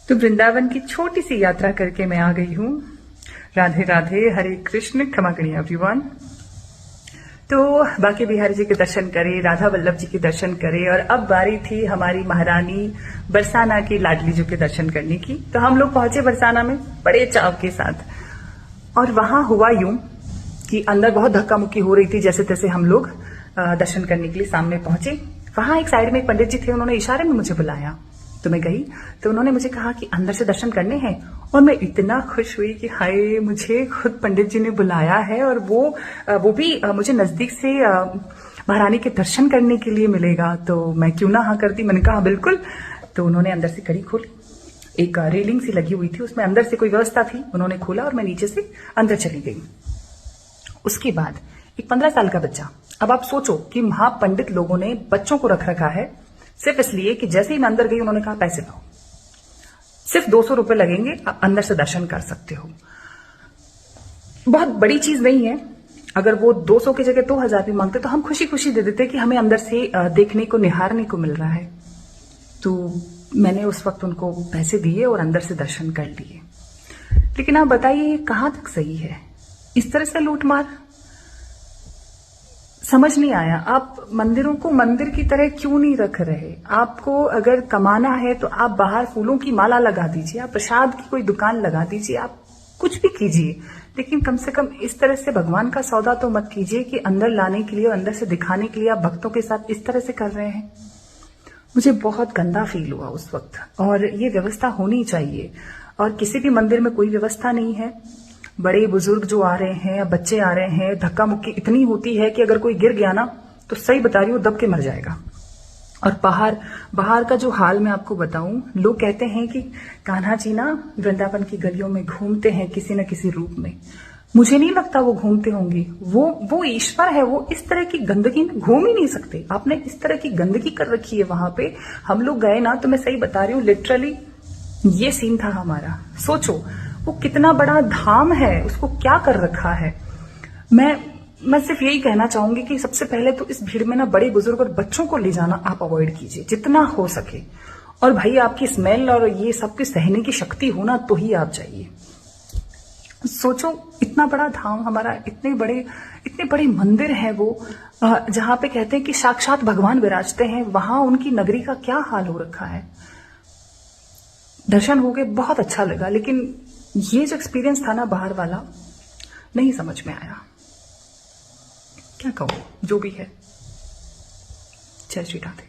तो वृंदावन की छोटी सी यात्रा करके मैं आ गई हूँ। राधे राधे, हरे कृष्ण, क्षमा करिए एवरीवन। तो बाकी बिहारी जी के दर्शन करे, राधा वल्लभ जी के दर्शन करे, और अब बारी थी हमारी महारानी बरसाना की, लाडली जी के दर्शन करने की। तो हम लोग पहुंचे बरसाना में बड़े चाव के साथ, और वहां हुआ यूं कि अंदर बहुत धक्का मुक्की हो रही थी। जैसे तैसे हम लोग दर्शन करने के लिए सामने पहुंचे। वहां एक साइड में एक पंडित जी थे, उन्होंने इशारे में मुझे बुलाया, तो मैं गई। तो उन्होंने मुझे कहा कि अंदर से दर्शन करने हैं, और मैं इतना खुश हुई कि हाय, मुझे खुद पंडित जी ने बुलाया है, और वो भी मुझे नजदीक से महारानी के दर्शन करने के लिए मिलेगा, तो मैं क्यों ना हाँ करती। मैंने कहा बिल्कुल। तो उन्होंने अंदर से कड़ी खोली, एक रेलिंग सी लगी हुई थी, उसमें अंदर से कोई व्यवस्था थी, उन्होंने खोला और मैं नीचे से अंदर चली गई। उसके बाद एक 15 साल का बच्चा, अब आप सोचो कि वहां पंडित लोगों ने बच्चों को रख रखा है सिर्फ इसलिए कि जैसे ही मैं अंदर गई उन्होंने कहा पैसे लाओ, सिर्फ 200 रुपए लगेंगे, आप अंदर से दर्शन कर सकते हो। बहुत बड़ी चीज नहीं है। अगर वो 200 की जगह 2000 भी मांगते तो हम खुशी खुशी दे देते कि हमें अंदर से देखने को, निहारने को मिल रहा है। तो मैंने उस वक्त उनको पैसे दिए और अंदर से दर्शन कर लिए। लेकिन आप बताइए कहां तक सही है इस तरह से लूटमार? समझ नहीं आया। आप मंदिरों को मंदिर की तरह क्यों नहीं रख रहे? आपको अगर कमाना है तो आप बाहर फूलों की माला लगा दीजिए, आप प्रसाद की कोई दुकान लगा दीजिए, आप कुछ भी कीजिए, लेकिन कम से कम इस तरह से भगवान का सौदा तो मत कीजिए कि अंदर लाने के लिए और अंदर से दिखाने के लिए आप भक्तों के साथ इस तरह से कर रहे हैं। मुझे बहुत गंदा फील हुआ उस वक्त, और ये व्यवस्था होनी चाहिए। और किसी भी मंदिर में कोई व्यवस्था नहीं है। बड़े बुजुर्ग जो आ रहे हैं, बच्चे आ रहे हैं, धक्का मुक्की इतनी होती है कि अगर कोई गिर गया ना तो सही बता रही हूं दब के मर जाएगा। और बाहर का जो हाल मैं आपको बताऊं, लोग कहते हैं कि कान्हा जी ना वृंदावन की गलियों में घूमते हैं किसी न किसी रूप में। मुझे नहीं लगता वो घूमते होंगे। वो ईश्वर है, वो इस तरह की गंदगी में घूम ही नहीं सकते। आपने इस तरह की गंदगी कर रखी है वहां पे। हम लोग गए ना, तो मैं सही बता रही हूँ, लिटरली ये सीन था हमारा। सोचो वो कितना बड़ा धाम है, उसको क्या कर रखा है। मैं सिर्फ यही कहना चाहूंगी कि सबसे पहले तो इस भीड़ में ना बड़े बुजुर्ग और बच्चों को ले जाना आप अवॉइड कीजिए जितना हो सके। और भाई आपकी स्मेल और ये सब की सहने की शक्ति हो ना तो ही आप जाइए। सोचो इतना बड़ा धाम हमारा, इतने बड़े मंदिर है वो, जहां पे कहते हैं कि साक्षात भगवान विराजते हैं, वहां उनकी नगरी का क्या हाल हो रखा है। दर्शन हो गए, बहुत अच्छा लगा, लेकिन ये जो एक्सपीरियंस था ना बाहर वाला, नहीं समझ में आया। क्या कहूं, जो भी है। जय श्री राधे।